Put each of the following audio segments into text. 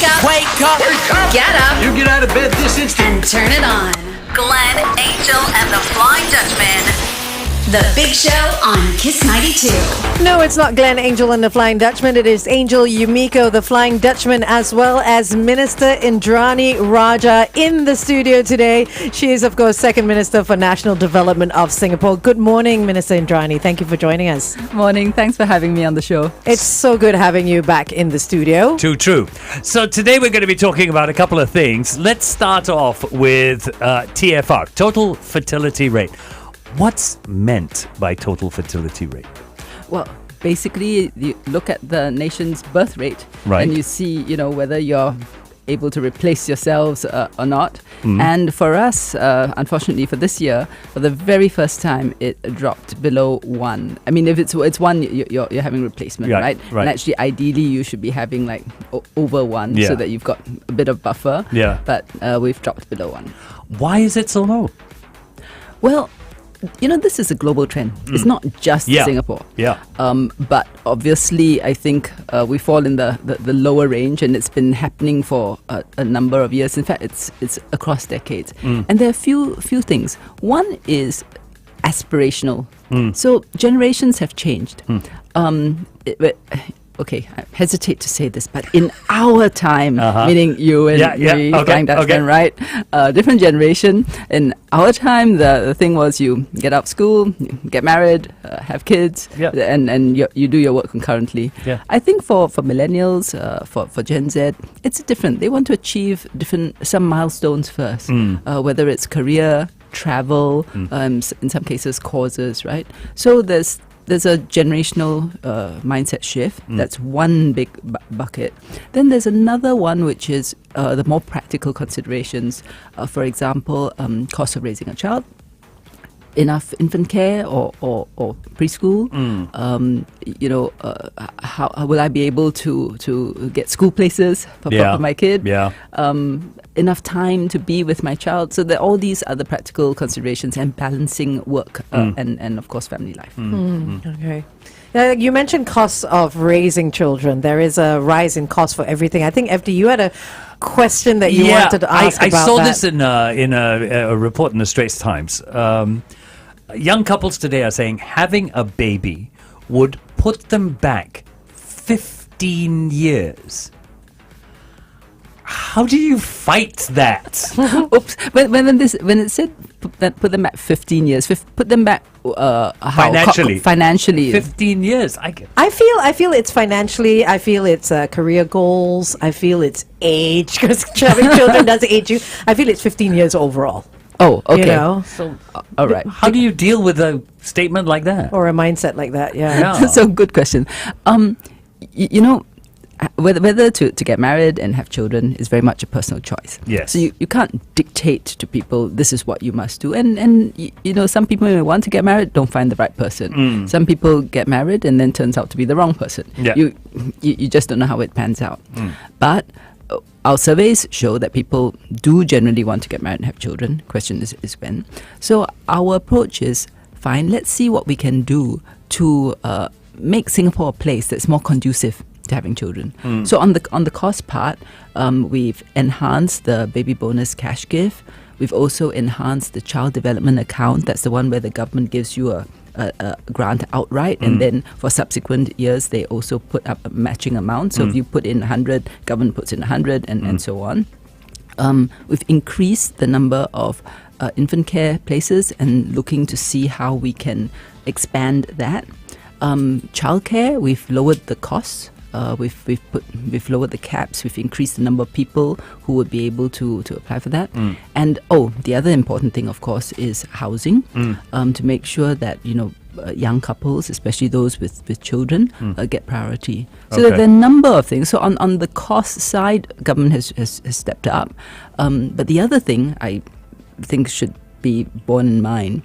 up. Wake up. Wake up! Get up. You get out of bed this instant. And turn it on. Glenn, Angel, and the Flying Dutchman. The Big Show on Kiss 92. No, it's not Glenn, Angel, and the Flying Dutchman. It is Angel Yumiko, the Flying Dutchman, as well as Minister Indranee Rajah in the studio today. She is, of course, Second Minister for National Development of Singapore. Good morning, Minister Indranee. Thank you for joining us. Morning. Thanks for having me on the show. It's so good having you back in the studio. Too true. So today we're going to be talking about a couple of things. Let's start off with TFR, total fertility rate. What's meant by total fertility rate? Well, basically, you look at the nation's birth rate, Right. and you see, whether you're able to replace yourselves or not. And for us, unfortunately, for this year, for the very first time, it dropped below 1. I mean, if it's 1, you're having replacement, Yeah, right? right. And actually, ideally, you should be having like over 1, Yeah. so that you've got a bit of buffer. Yeah. But we've dropped below 1. Why is it so low? Well, this is a global trend. It's not just Yeah. Singapore. Yeah. But obviously, I think we fall in the lower range, and it's been happening for a number of years. In fact, it's across decades. And there are few things. One is aspirational. So generations have changed. Okay, I hesitate to say this, but in our time, meaning you and me, Flying Dutchman, right? Different generation. In our time, the thing was you get out of school, you get married, have kids, and you do your work concurrently. Yeah. I think for millennials, for Gen Z, it's different. They want to achieve some milestones first, whether it's career, travel, in some cases causes, right? So there's a generational mindset shift. That's one big bucket. Then there's another one, which is the more practical considerations. For example, cost of raising a child, enough infant care or preschool. How will I be able to get school places for my kid? Yeah. Enough time to be with my child. So there are all these other practical considerations and balancing work and of course family life. Okay. You mentioned costs of raising children. There is a rise in cost for everything. I think, FD, you had a question that you wanted to ask about. I saw that. this in a report in the Straits Times. Young couples today are saying having a baby would put them back 15 years. How do you fight that? Oops. When it said put them back 15 years, put them back how? Financially. 15 years. I feel it's financially. I feel it's career goals. I feel it's age, because having children does age you. I feel it's 15 years overall. Oh, okay. So, all right. How do you deal with a statement like that? Or a mindset like that, yeah. So good question. Whether to get married and have children is very much a personal choice. Yes. So you can't dictate to people, this is what you must do. And some people may want to get married, don't find the right person. Some people get married and then turns out to be the wrong person. Yeah. You just don't know how it pans out. But our surveys show that people do generally want to get married and have children. Question is when. So our approach is, fine, let's see what we can do to make Singapore a place that's more conducive to having children. So on the cost part, we've enhanced the baby bonus cash gift. We've also enhanced the child development account. That's the one where the government gives you a grant outright, and then for subsequent years they also put up a matching amount. So if you put in 100, government puts in 100, and so on. We've increased the number of infant care places and looking to see how we can expand that. Childcare, we've lowered the costs. We've lowered the caps. We've increased the number of people who would be able to apply for that. And the other important thing, of course, is housing. To make sure that young couples, especially those with children, get priority. So there are a number of things. So on the cost side, government has stepped up. But the other thing I think should be borne in mind.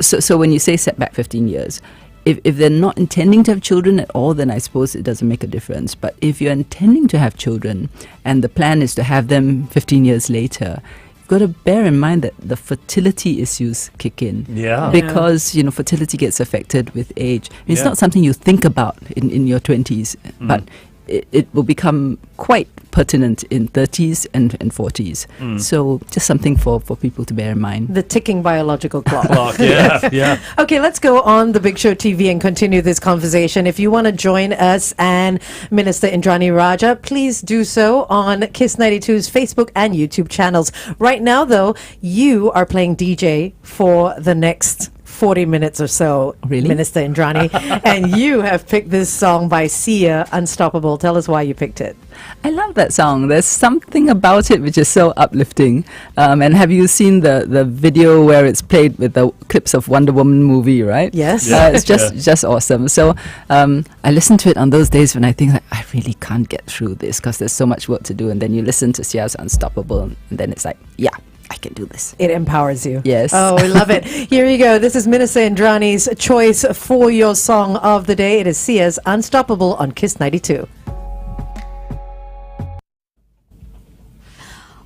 So when you say set back 15 years. If they're not intending to have children at all, then I suppose it doesn't make a difference. But if you're intending to have children and the plan is to have them 15 years later, you've got to bear in mind that the fertility issues kick in. Yeah. Because, fertility gets affected with age. It's not something you think about in your 20s. But it will become quite pertinent in 30s and 40s. So just something for people to bear in mind. The ticking biological clock. Yeah. Okay, let's go on The Big Show TV and continue this conversation. If you want to join us and Minister Indranee Rajah, please do so on Kiss 92's Facebook and YouTube channels. Right now, though, you are playing DJ for the next 40 minutes or so, Really? Minister Indranee. And you have picked this song by Sia, Unstoppable. Tell us why you picked it. I love that song. There's something about it which is so uplifting. And have you seen the video where it's played with the clips of Wonder Woman movie, right? Yes. It's just awesome. So I listen to it on those days when I think that I really can't get through this because there's so much work to do. And then you listen to Sia's Unstoppable and then it's like, yeah, I can do this. It empowers you. Yes. Oh, we love it. Here you go. This is Minister Indranee's choice for your song of the day. It is Sia's Unstoppable on Kiss 92.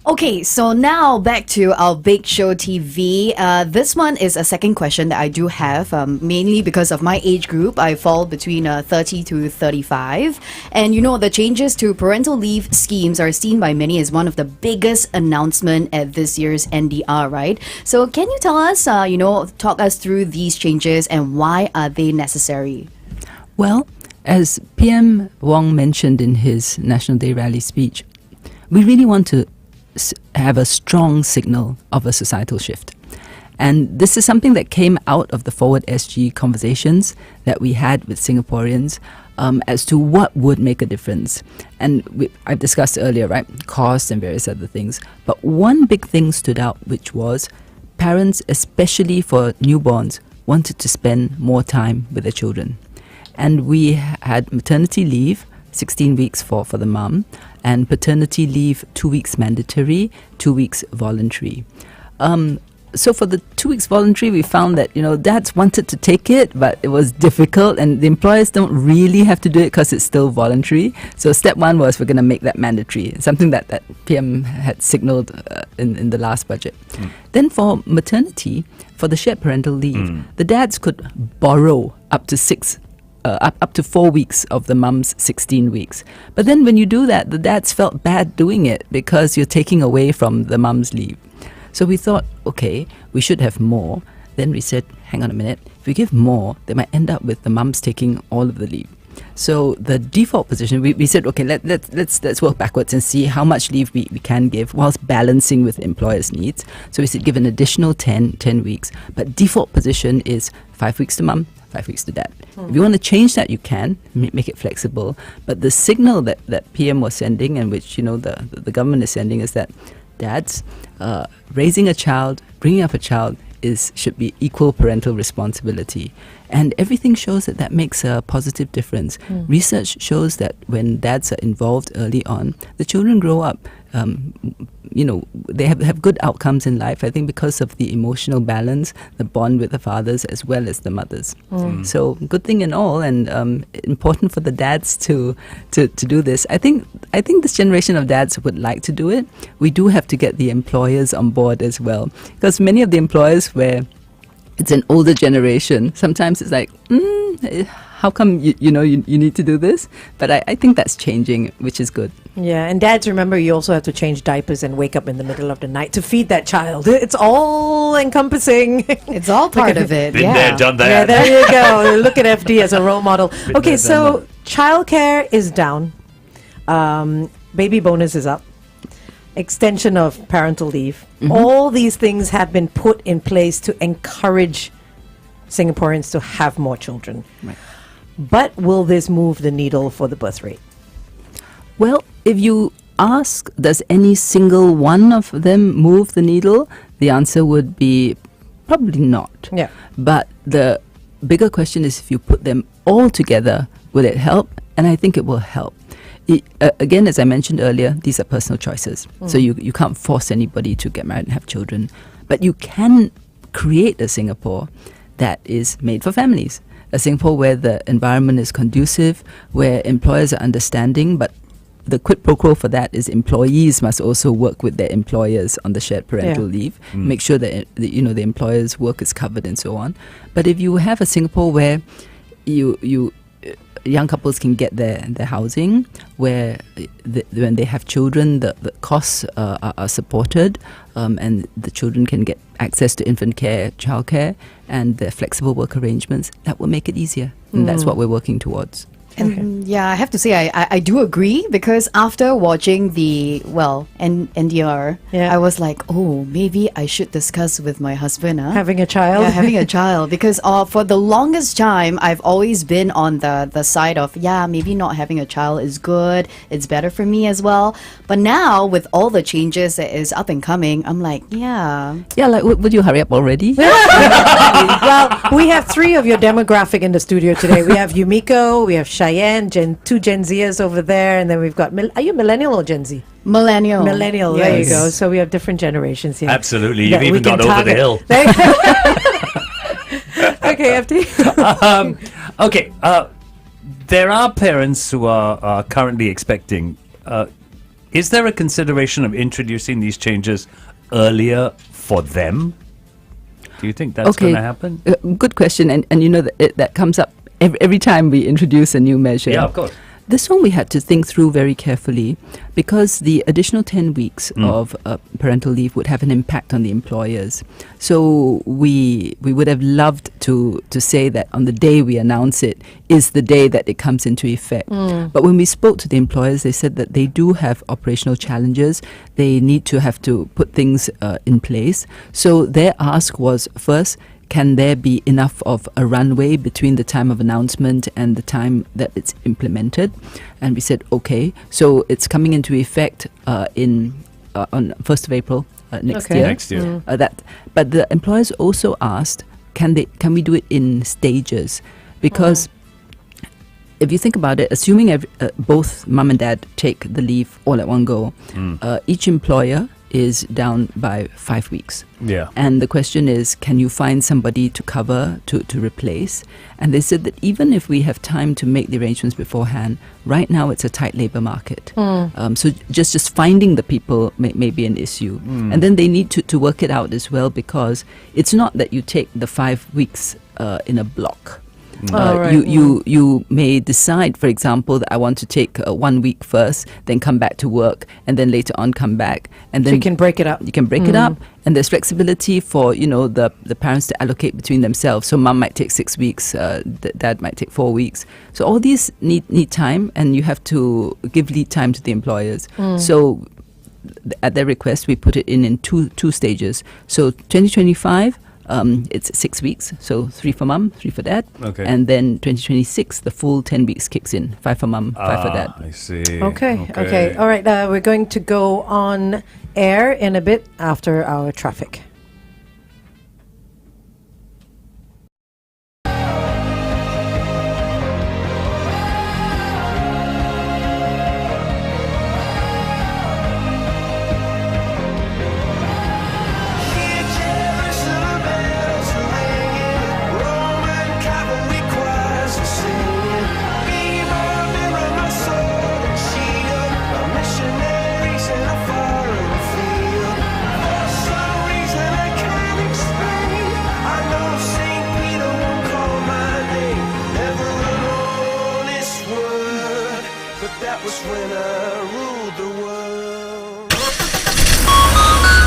Okay, so now back to our Big Show TV. This one is a second question that I do have, mainly because of my age group. I fall between 30 to 35. And the changes to parental leave schemes are seen by many as one of the biggest announcement at this year's NDR, right? So can you tell us, talk us through these changes and why are they necessary? Well, as PM Wong mentioned in his National Day rally speech, we really want to have a strong signal of a societal shift. And this is something that came out of the Forward SG conversations that we had with Singaporeans as to what would make a difference. And I've discussed earlier, right, cost and various other things. But one big thing stood out, which was parents, especially for newborns, wanted to spend more time with their children. And we had maternity leave, 16 weeks for the mum, and paternity leave 2 weeks mandatory, 2 weeks voluntary. So for the 2 weeks voluntary, we found that dads wanted to take it, but it was difficult, and the employers don't really have to do it because it's still voluntary. So step one was we're going to make that mandatory, something that PM had signaled in the last budget. Then for maternity, for the shared parental leave, the dads could borrow up to 4 weeks of the mum's 16 weeks. But then when you do that, the dads felt bad doing it because you're taking away from the mum's leave. So we thought, okay, we should have more. Then we said, hang on a minute, if we give more, they might end up with the mums taking all of the leave. So the default position, we said, okay, let's work backwards and see how much leave we can give whilst balancing with employers' needs. So we said give an additional 10 weeks. But default position is 5 weeks to mum, 5 weeks to dad. If you want to change that, you can make it flexible. But the signal that PM was sending, and which the government is sending, is that dads raising a child, bringing up a child should be equal parental responsibility. And everything shows that makes a positive difference. Research shows that when dads are involved early on, the children grow up, they have good outcomes in life, I think, because of the emotional balance, the bond with the fathers as well as the mothers. So good thing in all, and important for the dads to do this. I think this generation of dads would like to do it. We do have to get the employers on board as well, because many of the employers where it's an older generation, sometimes it's like, how come you need to do this? But I think that's changing, which is good. Yeah, and dads, remember, you also have to change diapers and wake up in the middle of the night to feed that child. It's all encompaby. It's all part of it. Been there, done that. Yeah, there you go. Look at FD as a role model. Okay, so childcare is down. Baby bonus is up. Extension of parental leave. All these things have been put in place to encourage Singaporeans to have more children. Right. But will this move the needle for the birth rate? Well, if you ask, does any single one of them move the needle? The answer would be probably not. Yeah. But the bigger question is, if you put them all together, will it help? And I think it will help. Again, as I mentioned earlier, these are personal choices. So you can't force anybody to get married and have children. But you can create a Singapore that is made for families. A Singapore where the environment is conducive, where employers are understanding, but the quid pro quo for that is employees must also work with their employers on the shared parental leave, make sure that the employer's work is covered and so on. But if you have a Singapore where you young couples can get their housing, where when they have children, the costs are supported, and the children can get access to infant care, childcare, and the flexible work arrangements. That will make it easier, and that's what we're working towards. And yeah, I have to say, I do agree, because after watching the, NDR, Yeah. I was like, oh, maybe I should discuss with my husband. Having a child. Yeah, having a child. Because for the longest time, I've always been on the side of, maybe not having a child is good. It's better for me as well. But now, with all the changes that is up and coming, I'm like, Yeah, like, would you hurry up already? Well, we have three of your demographic in the studio today. We have Yumiko, we have Cheyenne, two Gen Zers over there, and then we've got, are you millennial or Gen Z? millennial. Millennial, there you go. So we have different generations here. Absolutely. that You've we even can got over the hill. Okay, FT. Okay. There are parents who are currently expecting. Is there a consideration of introducing these changes earlier for them? Do you think that's going to happen? Good question, and that comes up every time we introduce a new measure. Yeah, of course. This one we had to think through very carefully, because the additional 10 weeks of parental leave would have an impact on the employers. So we would have loved to say that on the day we announce it is the day that it comes into effect. But when we spoke to the employers, they said that they do have operational challenges. They need to have to put things in place. So their ask was, first, can there be enough of a runway between the time of announcement and the time that it's implemented? And we said, okay, so it's coming into effect on 1st of April next year. Next year. But the employers also asked, can we do it in stages? Because if you think about it, assuming both mum and dad take the leave all at one go, each employer is down by 5 weeks. Yeah. And the question is, can you find somebody to cover, to replace? And they said that even if we have time to make the arrangements beforehand, right now it's a tight labour market. So just finding the people may be an issue. And then they need to work it out as well, because it's not that you take the 5 weeks in a block. You may decide, for example, that I want to take 1 week first, then come back to work, and then later on come back, and then So you can break it up. You can break it up, and there's flexibility for the parents to allocate between themselves. So mum might take 6 weeks, dad might take 4 weeks. So all these need time, and you have to give lead time to the employers. So at their request, we put it in two stages. So 2025. It's 6 weeks, so 3 for mum, 3 for dad. Okay. And then 2026, the full 10 weeks kicks in. 5 for mum, 5 for dad. I see. Okay. All right. We're going to go on air in a bit after our traffic.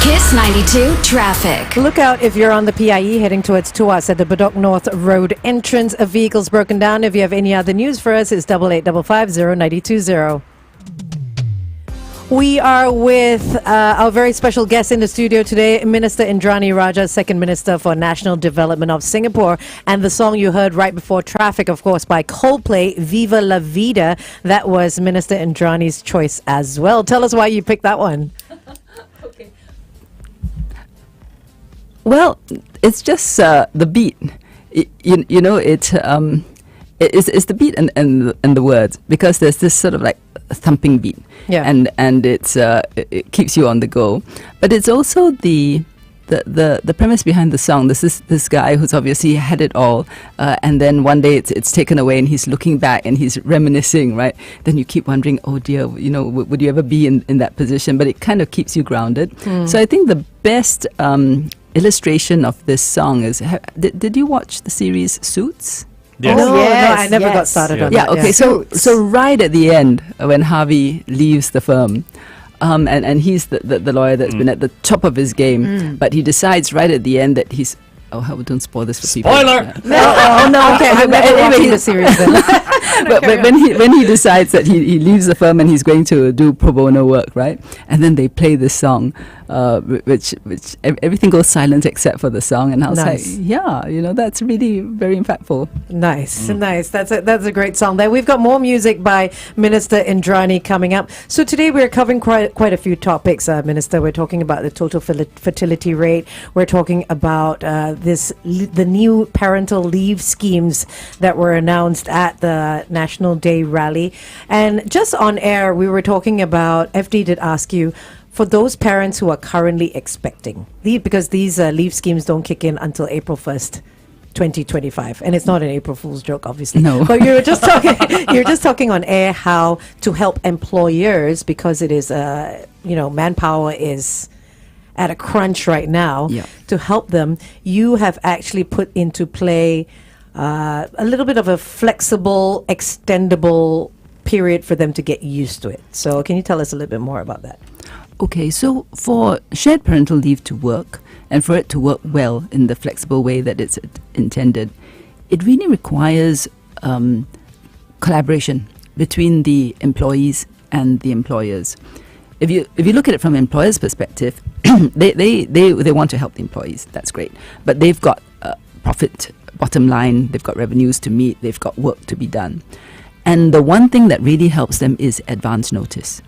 Kiss 92 traffic. Look out if you're on the PIE heading towards Tuas at the Bedok North Road entrance. A vehicle's broken down. If you have any other news for us, it's 88550920. We are with our very special guest in the studio today, Minister Indranee Rajah, Second Minister for National Development of Singapore. And the song you heard right before traffic, of course, by Coldplay, Viva La Vida, that was Minister Indranee's choice as well. Tell us why you picked that one. Well, it's just the beat. It's the beat and the words, because there's this sort of like a thumping beat, and it keeps you on the go. But it's also the premise behind the song. This guy who's obviously had it all, and then one day it's taken away, and he's looking back and he's reminiscing, right? Then you keep wondering, oh dear, would you ever be in that position? But it kind of keeps you grounded. So I think the best illustration of this song is, did you watch the series Suits? Yes. No, Yes, I never got yes. started on Yeah, that. okay. So right at the end, when Harvey leaves the firm, and he's the lawyer that's been at the top of his game, but he decides right at the end that he's. Oh, don't spoil this for people. Spoiler! Yeah. Oh no, okay, I'm never Anyway, watching the series then. but when he decides that he leaves the firm and he's going to do pro bono work, right? And then they play this song, which everything goes silent except for the song, and I was Nice. like, yeah, that's really very impactful. Nice. That's a great song there. We've got more music by Minister Indranee coming up. So today we're covering quite a few topics, Minister. We're talking about the total fertility rate. We're talking about the new parental leave schemes that were announced at the National Day rally. And just on air, we were talking about, FD did ask you, for those parents who are currently expecting, because these leave schemes don't kick in until April 1st. 2025, and it's not an April Fool's joke, obviously. No. But you're just talking on air how to help employers, because it is manpower is at a crunch right now. Yeah. To help them, you have actually put into play a little bit of a flexible, extendable period for them to get used to it. So can you tell us a little bit more about that? Okay, so for shared parental leave to work, and for it to work well in the flexible way that it's intended, it really requires collaboration between the employees and the employers. If you look at it from an employer's perspective, they want to help the employees. That's great, but they've got profit bottom line, they've got revenues to meet, they've got work to be done, and the one thing that really helps them is advance notice.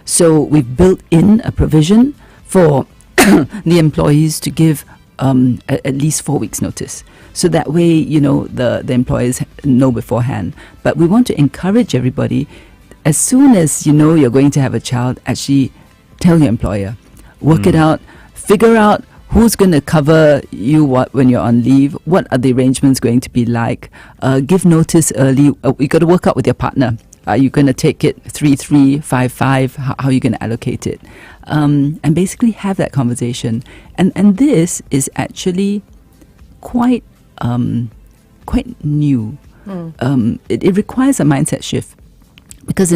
So we've built in a provision for the employees to give at least 4 weeks notice. So that way, the employers know beforehand. But we want to encourage everybody, as soon as you know you're going to have a child, actually tell your employer, work it out, figure out who's going to cover you when you're on leave, what are the arrangements going to be like, give notice early. You got to work out with your partner. Are you going to take it 3-3, 5-5? How are you going to allocate it? And basically have that conversation. And this is actually quite new. It requires a mindset shift. Because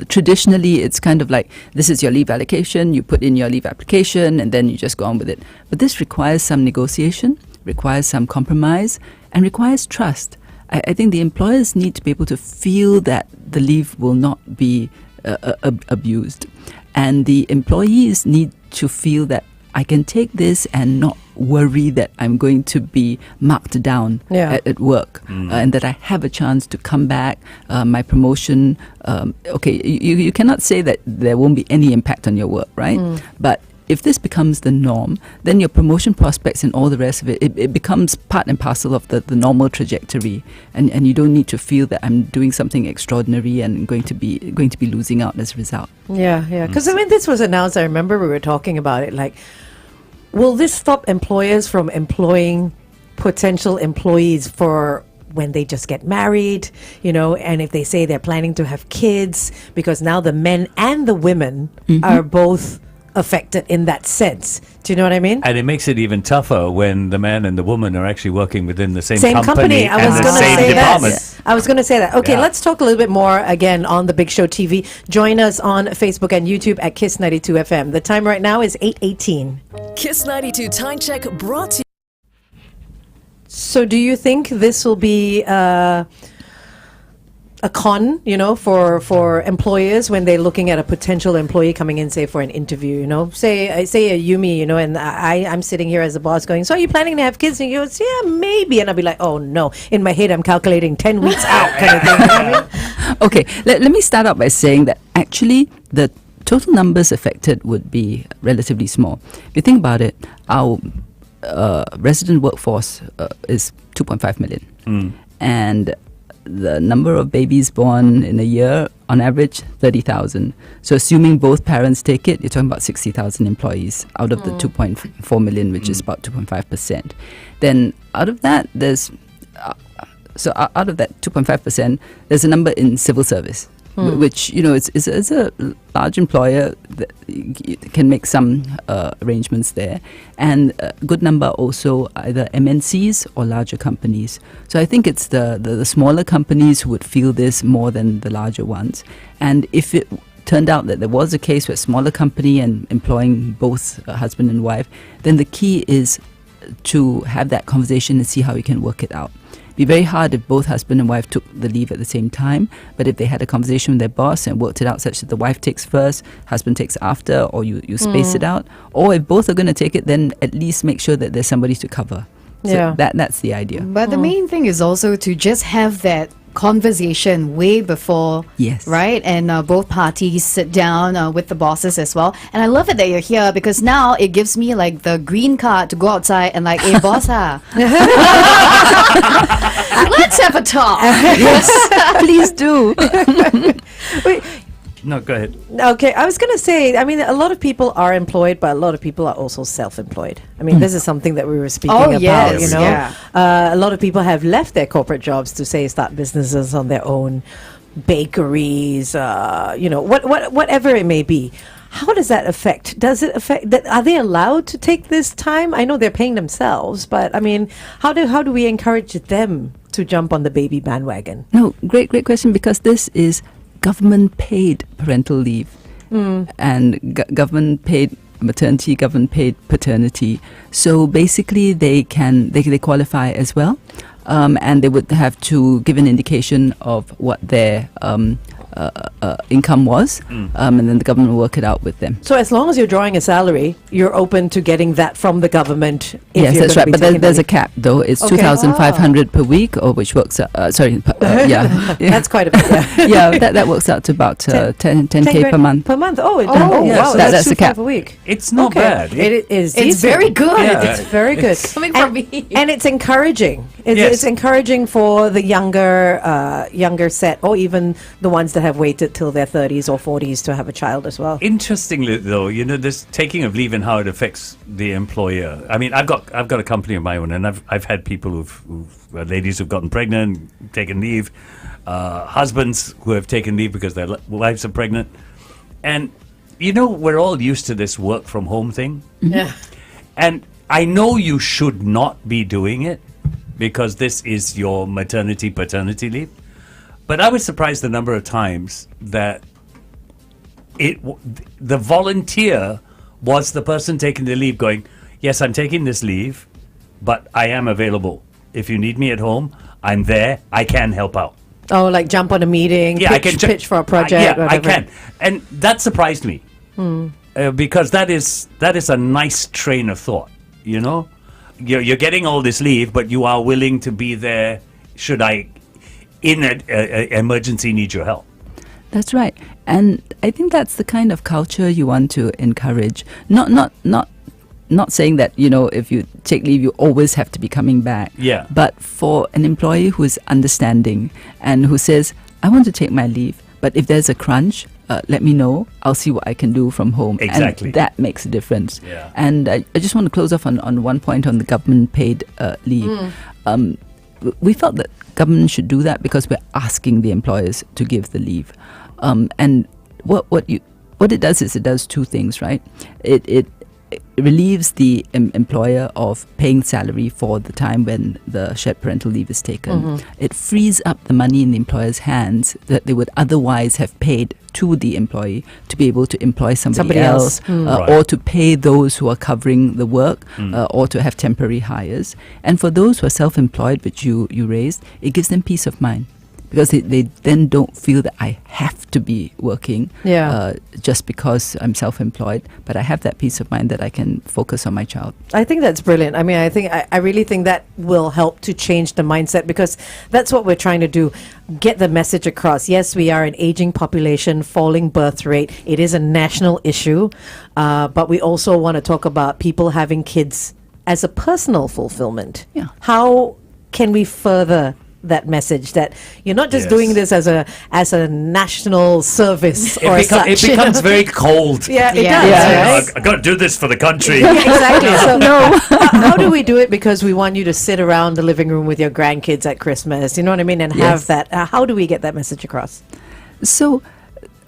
traditionally it's kind of like, this is your leave allocation, you put in your leave application, and then you just go on with it. But this requires some negotiation, requires some compromise, and requires trust. I think the employers need to be able to feel that the leave will not be abused. And the employees need to feel that I can take this and not worry that I'm going to be marked down at work, and that I have a chance to come back, my promotion. You cannot say that there won't be any impact on your work, right? But if this becomes the norm, then your promotion prospects and all the rest of it becomes part and parcel of the normal trajectory, and you don't need to feel that I'm doing something extraordinary and going to be losing out as a result. Yeah. Because when this was announced, I remember we were talking about it. Like, will this stop employers from employing potential employees for when they just get married, and if they say they're planning to have kids, because now the men and the women are both affected in that sense. Do you know what I mean? And it makes it even tougher when the man and the woman are actually working within the same company. and the same department. I was going to say that. Okay, Yeah. let's talk a little bit more again on The Big Show TV. Join us on Facebook and YouTube at Kiss 92 FM. The time right now is 8:18. Kiss 92 Time Check brought to you. So do you think this will be a con, for employers when they're looking at a potential employee coming in, say, for an interview, say a Yumi, and I'm sitting here as a boss going, so are you planning to have kids? And he goes, yeah, maybe. And I'll be like, oh no, in my head I'm calculating 10 weeks out kind of thing. You know what I mean? Okay, let me start out by saying that actually the total numbers affected would be relatively small. If you think about it, our resident workforce is 2.5 million. And the number of babies born in a year, on average, 30,000. So assuming both parents take it, you're talking about 60,000 employees out of the 2.4 million, which is about 2.5%. Then out of that, out of that 2.5%, there's a number in civil service. which is a large employer that can make some arrangements there, and a good number also either MNCs or larger companies. So I think it's the smaller companies who would feel this more than the larger ones. And if it turned out that there was a case where smaller company and employing both husband and wife, then the key is to have that conversation and see how you can work it out. Be very hard if both husband and wife took the leave at the same time, but if they had a conversation with their boss and worked it out such that the wife takes first, husband takes after, or you space it out, or if both are going to take it, then at least make sure that there's somebody to cover. So that's the idea. But the main thing is also to just have that conversation way before, Yes. right? And both parties sit down with the bosses as well. And I love it that you're here because now it gives me like the green card to go outside and like, hey, boss, let's have a talk. Yes, please do. Wait, No, go ahead. okay, I was going to say, I mean, a lot of people are employed, but a lot of people are also self-employed. I mean, this is something that we were speaking about, yes, you know. yeah. A lot of people have left their corporate jobs to, say, start businesses on their own, bakeries, whatever it may be. How does that affect? Does it affect that? Are they allowed to take this time? I know they're paying themselves, but I mean, how do we encourage them to jump on the baby bandwagon? No, great question, because this is government paid parental leave and government paid maternity, government paid paternity. So basically they qualify as well, and they would have to give an indication of what their income was, and then the government will work it out with them. So as long as you're drawing a salary, you're open to getting that from the government. If Yes, you're that's gonna right. be But taking there's a that cap, though. It's Okay. 2,500 per week, or which works out. Yeah, leave. That's quite a bit. Yeah. yeah. That works out to about 10K per grand month. Per month. Oh, yeah, wow. so That's that's the 2,500 cap. a week. It's not Okay. bad. It is. It's decent. very good. Yeah. It's very good. Coming from me. And it's encouraging. Yes. It's encouraging for the younger set, or even the ones that have waited till their 30s or 40s to have a child as well. Interestingly, though, this taking of leave and how it affects the employer. I mean, I've got a company of my own, and I've had people ladies who've gotten pregnant, taken leave, husbands who have taken leave because their wives are pregnant, and we're all used to this work from home thing. Yeah. And I know you should not be doing it because this is your maternity, paternity leave. But I was surprised the number of times that the volunteer was the person taking the leave going, yes, I'm taking this leave, but I am available. If you need me at home, I'm there. I can help out. Oh, like jump on a meeting, Yeah, I can pitch for a project. Yeah, I whatever. can. And that surprised me. Because that is a nice train of thought, You're getting all this leave, but you are willing to be there should I, in an emergency, need your help. That's right. And I think that's the kind of culture you want to encourage. Not saying that, if you take leave, you always have to be coming back. Yeah. But for an employee who is understanding and who says, I want to take my leave, but if there's a crunch, let me know. I'll see what I can do from home. Exactly. And that makes a difference. Yeah. And I just want to close off on one point on the government paid leave. We felt that government should do that because we're asking the employers to give the leave. And what it does is it does two things, right? It relieves the employer of paying salary for the time when the shared parental leave is taken. It frees up the money in the employer's hands that they would otherwise have paid to the employee to be able to employ somebody else. Right. Or to pay those who are covering the work, or to have temporary hires. And for those who are self-employed, which you raised, it gives them peace of mind. Because they then don't feel that I have to be working just because I'm self-employed, but I have that peace of mind that I can focus on my child. I think that's brilliant. I mean, I really think that will help to change the mindset, because that's what we're trying to do. Get the message across. Yes, we are an aging population, falling birth rate. It is a national issue, but we also want to talk about people having kids as a personal fulfillment. Yeah. How can we further that message that you're not just Yes. doing this as a national service or It such, becomes very cold. yeah, it Yeah. does. Yeah. Right? I got to do this for the country. Exactly. So how do we do it? Because we want you to sit around the living room with your grandkids at Christmas. You know what I mean? And have Yes. that. How do we get that message across? So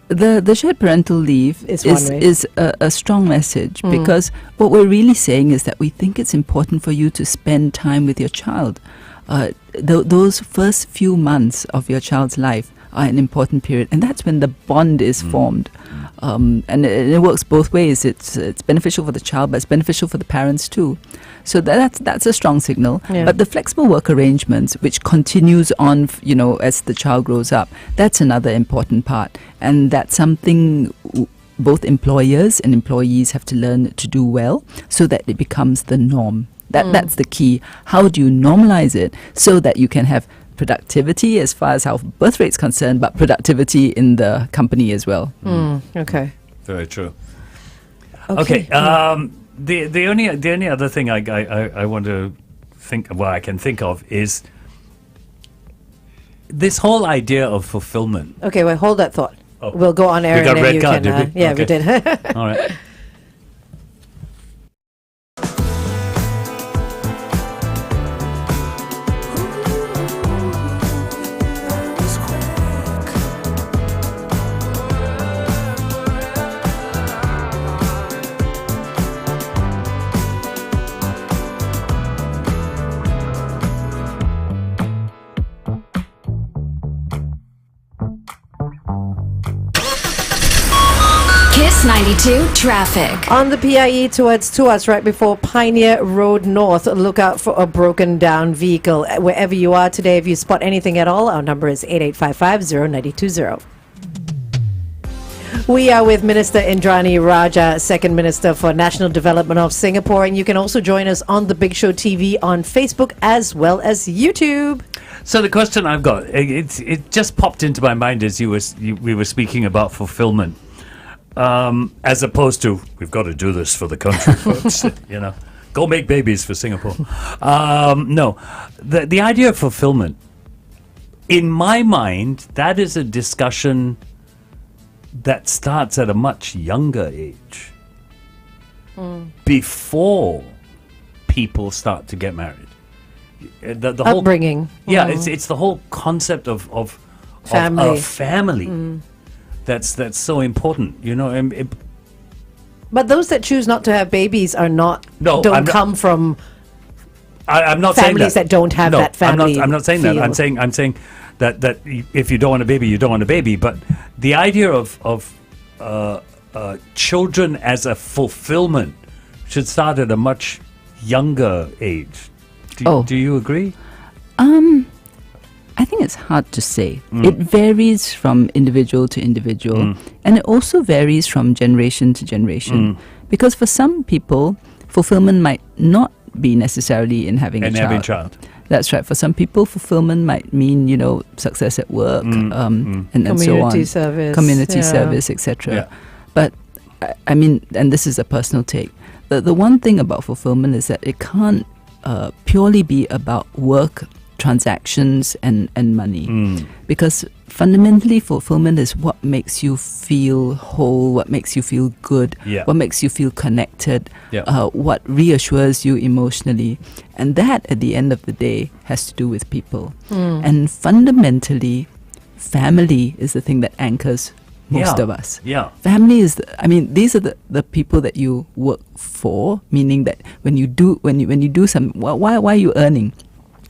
the shared parental leave Is one way. is a strong message because what we're really saying is that we think it's important for you to spend time with your child. Those first few months of your child's life are an important period, and that's when the bond is formed. And it works both ways. It's beneficial for the child, but it's beneficial for the parents too. So that's a strong signal. Yeah. But the flexible work arrangements, which continues on, as the child grows up, that's another important part, and that's something both employers and employees have to learn to do well, so that it becomes the norm. That's the key. How do you normalize it so that you can have productivity as far as how birth rate is concerned, but productivity in the company as well. Okay. Very true. Okay. The only other thing I want to I can think of is this whole idea of fulfillment. Okay, well, hold that thought. Oh. We'll go on air We got and then red you card, can. did we? Yeah, Okay. we did. All right. Kiss 92 traffic. On the PIE towards Tuas, right before Pioneer Road North, look out for a broken down vehicle. Wherever you are today, if you spot anything at all, our number is 8855-0920. We are with Minister Indranee Rajah, Second Minister for National Development of Singapore, and you can also join us on The Big Show TV on Facebook as well as YouTube. So the question I've got, it just popped into my mind as we were speaking about fulfillment. As opposed to, we've got to do this for the country, folks. Go make babies for Singapore. No, the idea of fulfillment, in my mind, that is a discussion that starts at a much younger age, before people start to get married. The whole Upbringing. yeah, it's the whole concept of Family. of family. That's so important, and But those that choose not to have babies are not, No, don't I'm not- come from I'm not families saying that don't have no, that family I'm not saying that. feel. I'm saying that if you don't want a baby, you don't want a baby. But the idea of children as a fulfillment should start at a much younger age. Do you agree? I think it's hard to say. It varies from individual to individual, and it also varies from generation to generation. Because for some people, fulfillment might not be necessarily in having a child. That's right. For some people, fulfillment might mean, success at work, and so on. Community service. Community Yeah. service, etc. Yeah. But, I mean, and this is a personal take, the one thing about fulfillment is that it can't purely be about work, transactions and money, because fundamentally fulfillment is what makes you feel whole, what makes you feel good, what makes you feel connected, what reassures you emotionally, and that at the end of the day has to do with people. And fundamentally, family is the thing that anchors most of us. Family is these are the people that you work for, meaning that when you do some, why are you earning?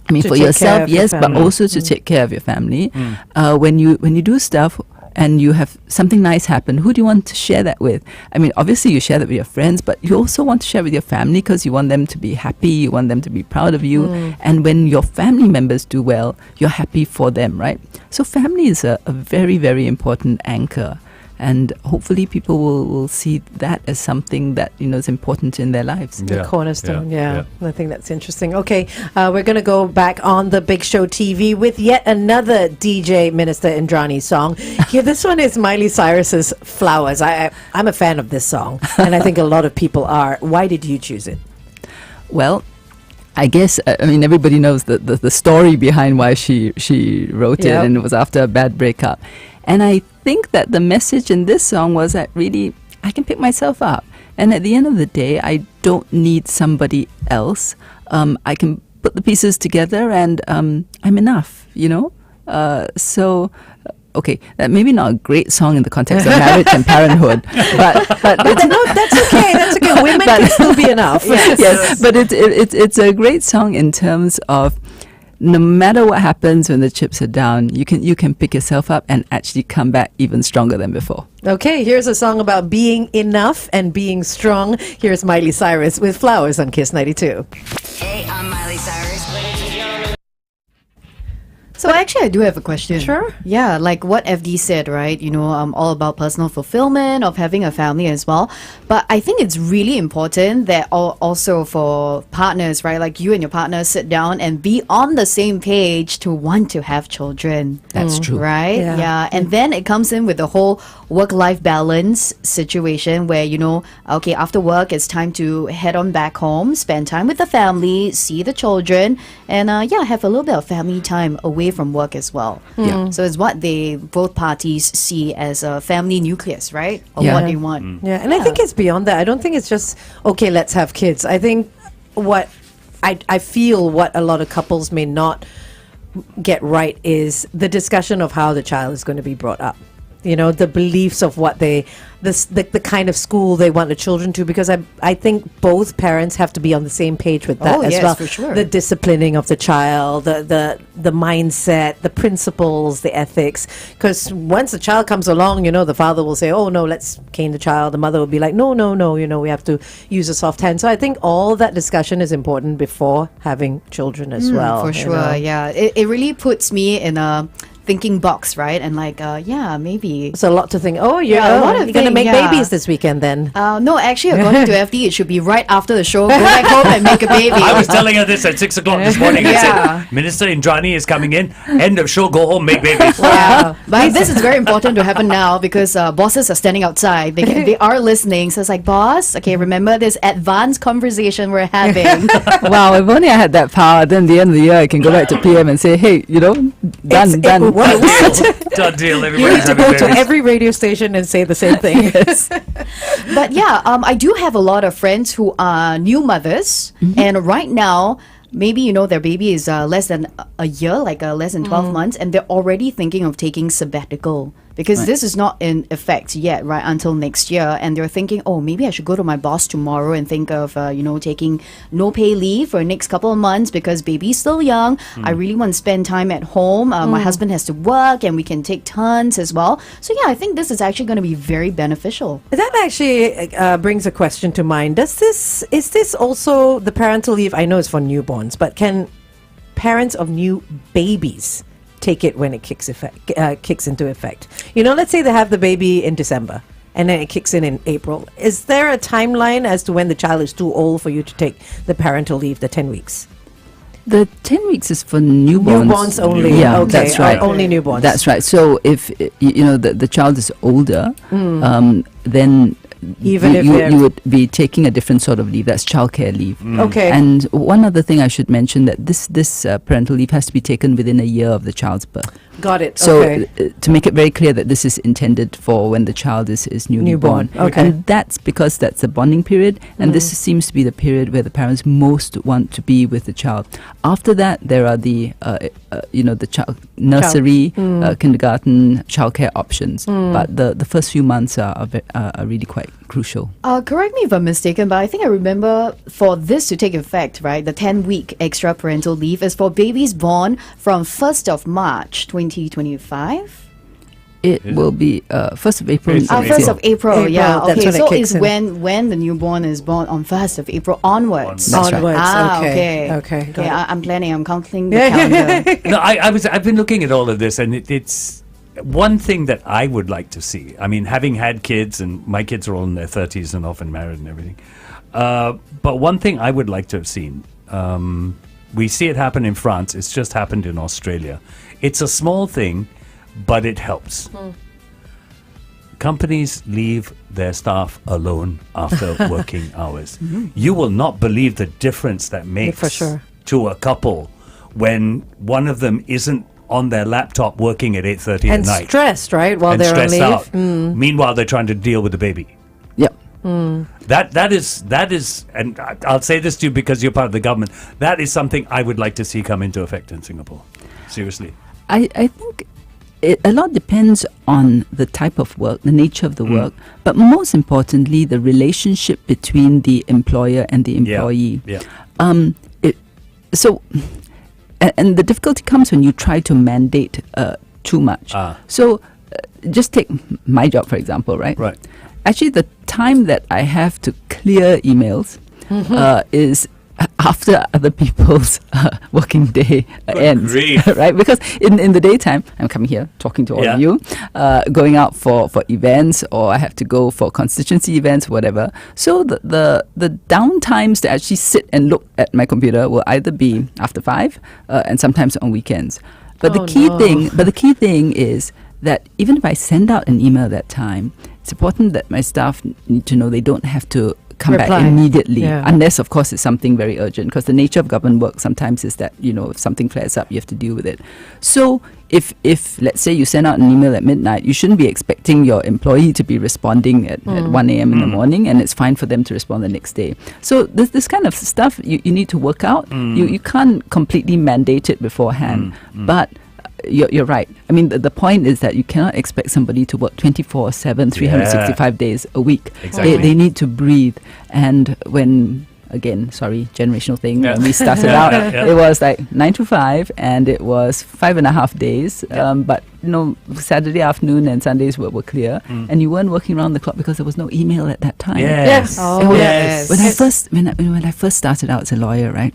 I mean, To for take care yourself, of your yes, but family. also to take care of your family. When you do stuff and you have something nice happen, who do you want to share that with? I mean, obviously you share that with your friends, but you also want to share with your family because you want them to be happy, you want them to be proud of you. And when your family members do well, you're happy for them, right? So family is a very, very important anchor. And hopefully people will see that as something that, is important in their lives. The cornerstone, yeah. I think that's interesting. Okay, we're going to go back on the Big Show TV with yet another DJ Minister Indranee song. Here, this one is Miley Cyrus's Flowers. I'm a fan of this song, and I think a lot of people are. Why did you choose it? Well, I guess, everybody knows the story behind why she wrote it, and it was after a bad breakup. And I think that the message in this song was that really, I can pick myself up. And at the end of the day, I don't need somebody else. I can put the pieces together and I'm enough, So okay, that maybe not a great song in the context of marriage and parenthood, but No, that's okay. That's okay. Women can still be enough. yes, but it's a great song in terms of no matter what happens when the chips are down, you can pick yourself up and actually come back even stronger than before. Okay, here's a song about being enough and being strong. Here's Miley Cyrus with Flowers on Kiss 92. Hey, I'm Miley Cyrus. So actually, I do have a question. Sure. Yeah, like what FD said, right? You know, all about personal fulfillment of having a family as well. But I think it's really important that also for partners, right? Like you and your partner sit down and be on the same page to want to have children. That's true. Right? Yeah. And then it comes in with the whole work-life balance situation where, you know, okay, after work, it's time to head on back home, spend time with the family, see the children, and have a little bit of family time away from work as well. Yeah. So it's what both parties see as a family nucleus, right? Or Yeah. what they want. Yeah, and I think it's beyond that. I don't think it's just, okay, let's have kids. I think what I feel what a lot of couples may not get right is the discussion of how the child is going to be brought up. You know, the beliefs of what the kind of school they want the children to, because I think both parents have to be on the same page with that Oh, as yes, well. for sure. The disciplining of the child, the mindset, the principles, the ethics. Because once the child comes along, you know, the father will say, "Oh no, let's cane the child." The mother will be like, "No, you know, we have to use a soft hand." So I think all that discussion is important before having children as well. For you sure, know. yeah. It really puts me in a thinking box, right? And like, maybe. It's a lot to think. Oh, Yeah, a lot of you're gonna thing, make yeah. babies this weekend then. No, actually, according to FD, it should be right after the show. Go back home and make a baby. I was telling her this at 6 o'clock this morning. I Yeah. said, Minister Indranee is coming in. End of show, go home, make babies. Yeah, but this is very important to happen now because bosses are standing outside. They are listening. So it's like, boss, okay, remember this advanced conversation we're having. Wow, if only I had that power, then at the end of the year I can go back to PM and say, hey, you know, done. Done deal. You Everybody's need to having go to babies. every radio station and say the same thing. But yeah, I do have a lot of friends who are new mothers, and right now, maybe you know their baby is less than a year, like less than 12 months, and they're already thinking of taking sabbatical because this is not in effect yet, right, until next year. And they're thinking, oh, maybe I should go to my boss tomorrow and think of taking no pay leave for the next couple of months because baby's still young. I really want to spend time at home. My husband has to work and we can take turns as well. So yeah, I think this is actually going to be very beneficial. That actually brings a question to mind. Is this also the parental leave? I know it's for newborns, but can parents of new babies take it when it kicks into effect? You know, let's say they have the baby in December and then it kicks in April. Is there a timeline as to when the child is too old for you to take the parental leave, the 10 weeks? The 10 weeks is for newborns. Newborns only. Yeah, Okay, that's right. Only newborns. That's right. So if the child is older, then Even if you they're- would be taking a different sort of leave. That's childcare leave. Okay. And one other thing I should mention that this parental leave has to be taken within a year of the child's birth. Got it. So Okay. to make it very clear that this is intended for when the child is newly Newborn, born. okay. And that's because that's a bonding period, and this seems to be the period where the parents most want to be with the child. After that, there are the the child nursery, kindergarten, childcare options. But the first few months are really quite crucial. Correct me if I'm mistaken, but I think I remember for this to take effect, right, the 10-week extra parental leave is for babies born from 1st of March 2025? It will be 1st of April. First of next 1st year. of April, yeah. April, that's Okay, when it so kicks it's in. when the newborn is born on 1st of April onwards. That's right. Onwards. Okay. Okay. Got Okay, it. I'm planning, I'm counting the calendar. No, I've been looking at all of this, and it's one thing that I would like to see. I mean, having had kids, and my kids are all in their 30s and often married and everything. But one thing I would like to have seen, we see it happen in France. It's just happened in Australia. It's a small thing, but it helps. Companies leave their staff alone after working hours. You will not believe the difference that makes for sure. to a couple when one of them isn't on their laptop working at 8:30 And at night stressed, right? While and they're on stressed leave. out. Meanwhile, they're trying to deal with the baby. Yep. That is, and I'll say this to you because you're part of the government. That is something I would like to see come into effect in Singapore. Seriously. I think a lot depends on the type of work, the nature of the work, but most importantly, the relationship between the employer and the employee. Yeah. And the difficulty comes when you try to mandate too much. So just take my job, for example, right? Right. Actually, the time that I have to clear emails is after other people's working day ends, right? Because in the daytime, I'm coming here talking to all of you, going out for events, or I have to go for constituency events, whatever. So the downtimes to actually sit and look at my computer will either be after 5 and sometimes on weekends. But the key thing is that even if I send out an email at that time, it's important that my staff need to know they don't have to come back immediately, unless of course it's something very urgent, because the nature of government work sometimes is that, if something flares up, you have to deal with it. So if let's say you send out an email at midnight, you shouldn't be expecting your employee to be responding at 1 a.m. in the morning, and it's fine for them to respond the next day. So this kind of stuff you need to work out. You can't completely mandate it beforehand, but you're right. I mean, the point is that you cannot expect somebody to work 24/7, 365 days a week. Exactly. They need to breathe. And when, again, sorry, generational thing, when we started out, it was like 9 to 5, and it was 5.5 days. But, Saturday afternoon and Sundays were clear, and you weren't working around the clock because there was no email at that time. Yes. Oh, yes. When I first started out as a lawyer, right,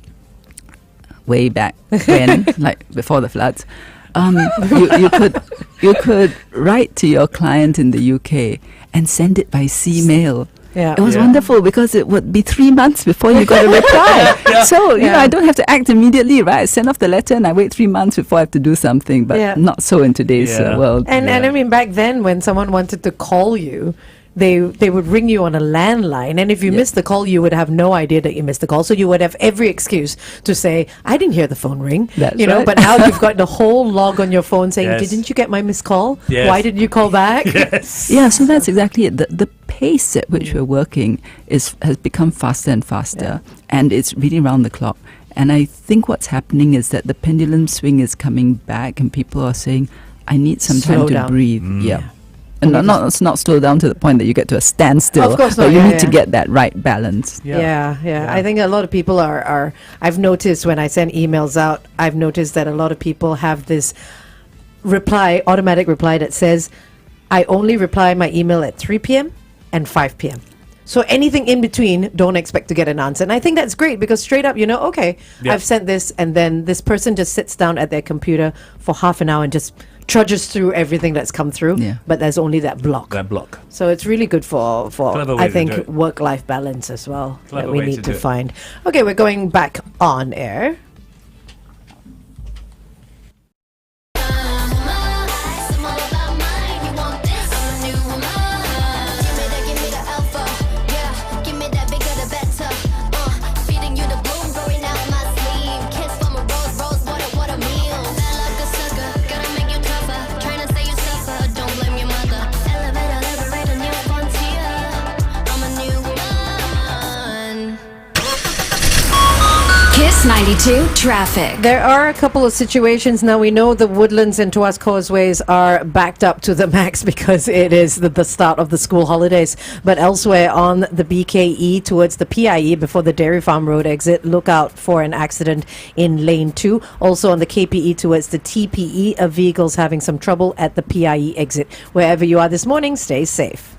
way back when, like before the floods, you could write to your client in the UK and send it by sea mail. Yeah. It was wonderful because it would be 3 months before you got a reply. So, I don't have to act immediately, right? I send off the letter and I wait 3 months before I have to do something, but not so in today's world. And I mean, back then when someone wanted to call you, they would ring you on a landline, and if you missed the call, you would have no idea that you missed the call. So you would have every excuse to say, "I didn't hear the phone ring." That's know. right. But now you've got the whole log on your phone saying, Yes. "Didn't you get my missed call? Yes. Why didn't you call back?" Yes. Yeah, so that's exactly it. The pace at which we're working has become faster and faster, and it's really round the clock. And I think what's happening is that the pendulum swing is coming back, and people are saying, "I need some Slow time to down. breathe." And not slow down to the point that you get to a standstill. Of course not, but you yeah, need to get that right balance. Yeah. I think a lot of people are I've noticed when I send emails out, I've noticed that a lot of people have this automatic reply that says, "I only reply my email at 3 p.m. and 5 p.m. So anything in between, don't expect to get an answer." And I think that's great because straight up, okay, I've sent this, and then this person just sits down at their computer for half an hour and just trudges through everything that's come through. But there's only that block. So it's really good for Clever way I to think do it. work-life balance as well Clever that we way need to to do it. find. Okay, we're going back on air. Kiss 92 traffic. There are a couple of situations now. We know the Woodlands and Tuas Causeways are backed up to the max because it is the start of the school holidays. But elsewhere on the BKE towards the PIE before the Dairy Farm Road exit, look out for an accident in lane 2. Also on the KPE towards the TPE, a vehicle's having some trouble at the PIE exit. Wherever you are this morning, stay safe.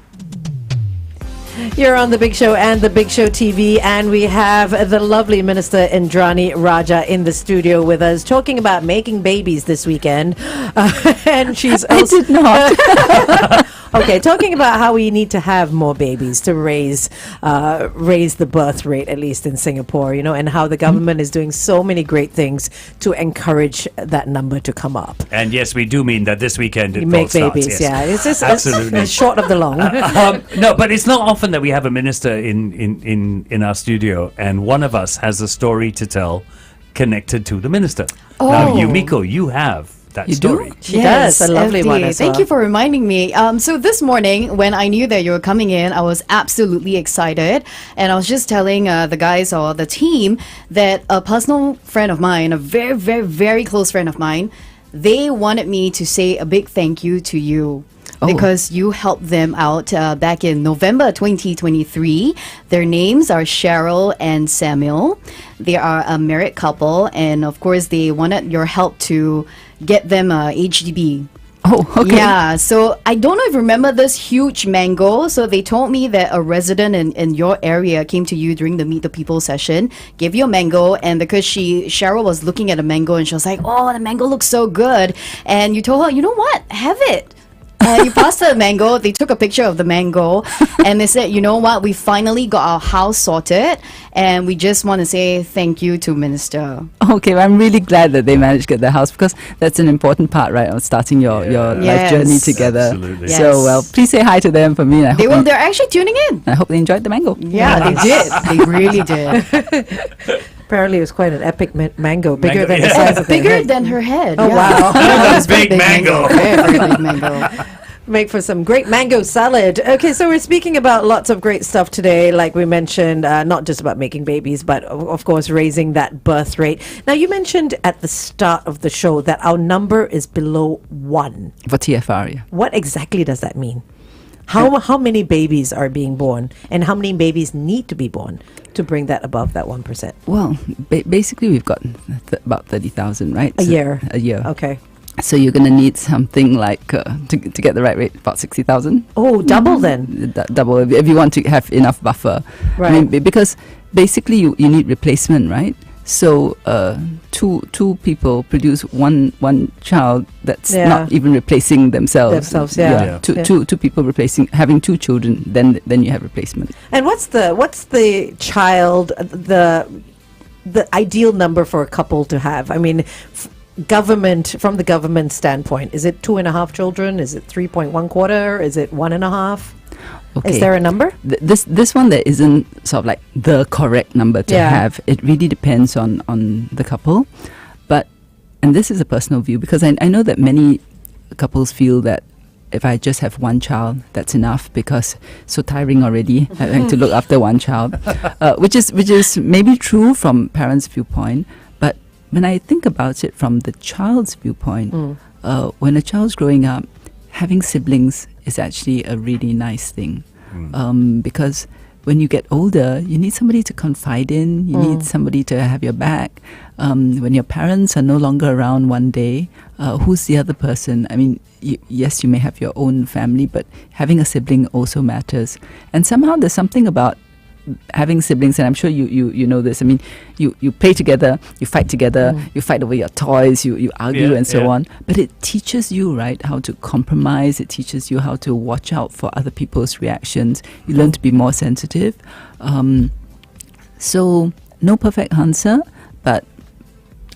You're on The Big Show and The Big Show TV, and we have the lovely Minister Indranee Rajah in the studio with us, talking about making babies this weekend. And she's also... I did not. Okay, talking about how we need to have more babies to raise the birth rate, at least in Singapore, and how the government is doing so many great things to encourage that number to come up. And yes, we do mean that this weekend it You make all starts, babies, yes. It's just Absolutely. it's short of the long. No, but it's not often that we have a minister in our studio, and one of us has a story to tell connected to the minister. Now, Yumiko, you have that You story. do? She does, a lovely FD. one as Thank well. you for reminding me. So this morning, when I knew that you were coming in, I was absolutely excited. And I was just telling the guys or the team that a personal friend of mine, a very, very, very close friend of mine, they wanted me to say a big thank you to you. Because you helped them out back in November 2023. Their names are Cheryl and Samuel. They are a married couple, and of course, they wanted your help to get them HDB. Oh, okay. Yeah, so I don't know if you remember this huge mango. So they told me that a resident in your area came to you during the Meet the People session, gave you a mango, and because Cheryl was looking at a mango and she was like, oh, the mango looks so good. And you told her, you know what, have it. You passed her the mango. They took a picture of the mango and they said, you know what, we finally got our house sorted and we just want to say thank you to Minister. Okay, well, I'm really glad that they managed to get their house because that's an important part, right, of starting your life Yes. journey together. Absolutely. Yes. So, well, please say hi to them for me. And They're actually tuning in. I hope they enjoyed the mango. Yeah, they did. They really did. Apparently, it was quite an epic mango, bigger Mango, than the yeah. size of their Bigger head. than her head. Oh, yeah. wow. That's a big mango. Very big mango. Make for some great mango salad. Okay, so we're speaking about lots of great stuff today, like we mentioned, not just about making babies, but of course raising that birth rate. Now, you mentioned at the start of the show that our number is below 1. For TFR, yeah. What exactly does that mean? How many babies are being born, and how many babies need to be born to bring that above that 1%? Well, basically, we've got about 30,000, right? A year. A year. Okay. So you're going to need something like, to get the right rate, about 60,000. Oh, double then. Double, if you want to have enough buffer. Right. I mean, because basically you need replacement, right? So two people produce one child that's Yeah. not even replacing themselves. Yeah. Two people having two children, then you have replacement. And what's the child, the ideal number for a couple to have? I mean, from the government standpoint, is it 2.5 children? Is it 3.1 quarter? Is it 1.5? Okay. Is there a number? This one, there isn't sort of like the correct number to Yeah. have. It really depends on the couple. And this is a personal view, because I know that many couples feel that if I just have one child, that's enough, because so tiring already having to look after one child, which is maybe true from parents' viewpoint. But when I think about it from the child's viewpoint, when a child's growing up, having siblings is actually a really nice thing, because when you get older, you need somebody to confide in, you need somebody to have your back. When your parents are no longer around one day, who's the other person? I mean, yes, you may have your own family, but having a sibling also matters. And somehow there's something about having siblings, and I'm sure you know this. I mean, you play together, you fight together, you fight over your toys, you argue and so on. But it teaches you, right, how to compromise. It teaches you how to watch out for other people's reactions. You learn to be more sensitive. So no perfect answer, but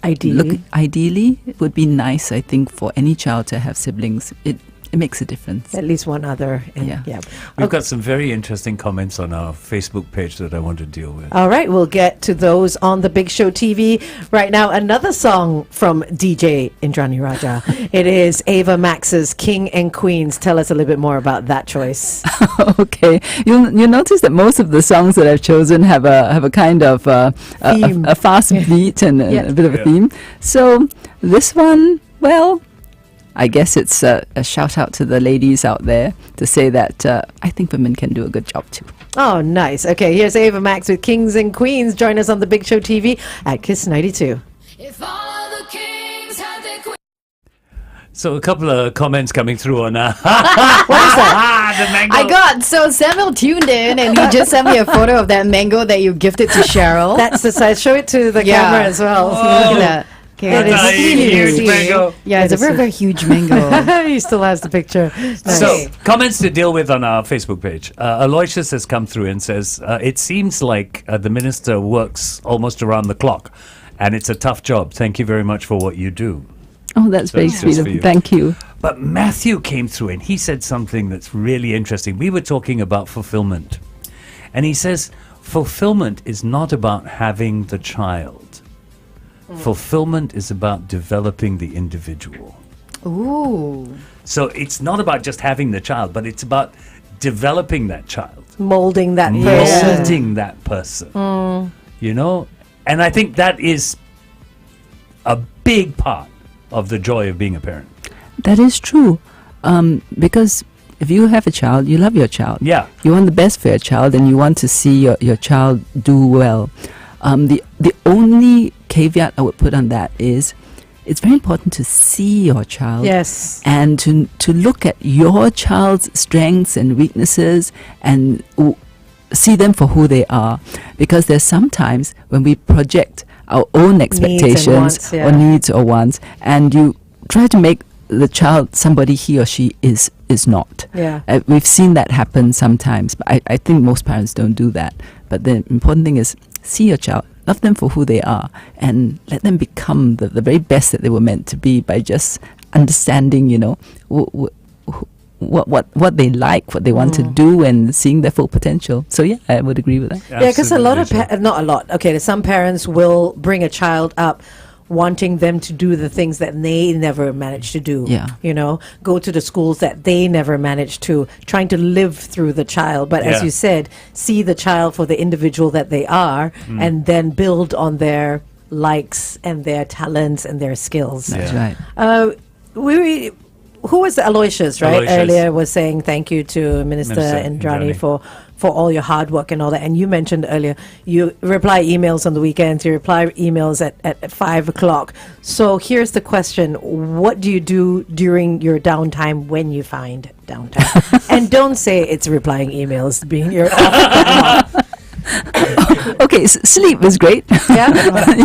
ideally, it would be nice, I think, for any child to have siblings. It makes a difference. At least one other. Yeah. We've got some very interesting comments on our Facebook page that I want to deal with. All right, we'll get to those on the Big Show TV. Right now, another song from DJ Indranee Rajah. It is Ava Max's King and Queens. Tell us a little bit more about that choice. Okay, you'll notice that most of the songs that I've chosen have a kind of Theme. a fast beat and a bit of a Yeah. theme. So this one, well, I guess it's a shout out to the ladies out there to say that I think women can do a good job too. Oh, nice. Okay, here's Ava Max with Kings and Queens. Join us on the Big Show TV at Kiss 92. If all of the kings had their queens. So a couple of comments coming through on What is that? the mango. I got, so Samuel tuned in and he just sent me a photo of that mango that you gifted to Cheryl. That's the size. Show it to the camera as well. Look at that. Okay, It is That's a huge huge. mango. Yeah, it's a very, very huge mango. He still has the picture. Nice. So, comments to deal with on our Facebook page. Aloysius has come through and says, it seems like the minister works almost around the clock, and it's a tough job. Thank you very much for what you do. Oh, that's very That's sweet just of for you. you. Thank you. But Matthew came through and he said something that's really interesting. We were talking about fulfillment. And he says, fulfillment is not about having the child. Fulfillment is about developing the individual. Ooh. So it's not about just having the child, but it's about developing that child. Molding that person. Molding that person. You know? And I think that is a big part of the joy of being a parent. That is true. Because if you have a child, you love your child. Yeah. You want the best for your child, and you want to see your child do well. The only caveat I would put on that is it's very important to see your child. Yes. And to look at your child's strengths and weaknesses and see them for who they are. Because there's sometimes when we project our own expectations or needs or wants, and you try to make the child somebody he or she is not. Yeah. We've seen that happen sometimes, but I think most parents don't do that. But the important thing is see your child, love them for who they are, and let them become the very best that they were meant to be by just understanding, what they like, what they want to do, and seeing their full potential. So yeah, I would agree with that. Yeah, because a lot of Absolutely. not a lot. Okay, some parents will bring a child up wanting them to do the things that they never managed to do. Yeah. Go to the schools that they never managed to, trying to live through the child. But as Yeah. you said, see the child for the individual that they are, and then build on their likes and their talents and their skills. That's Yeah. right. Who was Aloysius, right? Aloysius. Earlier was saying thank you to Minister Indranee for all your hard work and all that. And you mentioned earlier you reply emails on the weekends, you reply emails at 5 o'clock. So here's the question: what do you do during your downtime when you find downtime? And don't say it's replying emails, being your Okay, sleep is great. yeah.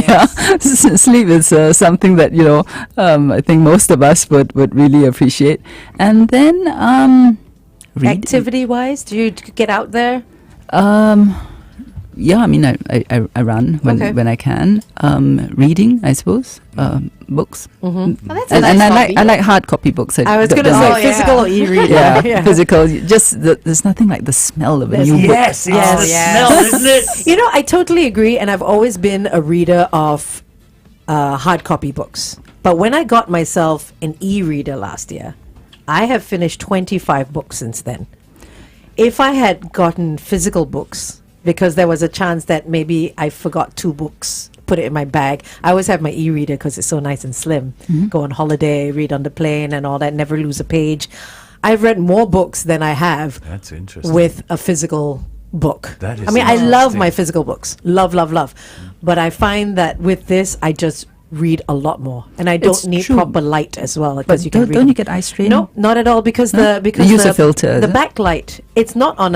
Yeah, sleep is something that I think most of us would really appreciate. And then read. Activity wise, do you get out there? Yeah, I mean, I run when I can. Reading, I suppose, books. Oh, that's a And nice I hobby. like hard copy books. I was going to Oh, say yeah. physical or e-reader. yeah, physical. Just there's nothing like the smell of a new book. Yes, it's Yes. the Yes. smell, isn't it? I totally agree, and I've always been a reader of hard copy books. But when I got myself an e-reader last year, I have finished 25 books since then. If I had gotten physical books, because there was a chance that maybe I forgot 2 books, put it in my bag. I always have my e-reader because it's so nice and slim. Go on holiday, read on the plane and all that, never lose a page. I've read more books than I have That's interesting. with a physical book. That is I mean, I love interesting. my physical books. Love, love, love. But I find that with this, I just read a lot more. And I don't It's need true. proper light as well. But Because you can read don't you them. get eye strain? No, not at all. Because No? because You use a filter, the is it? backlight, it's not on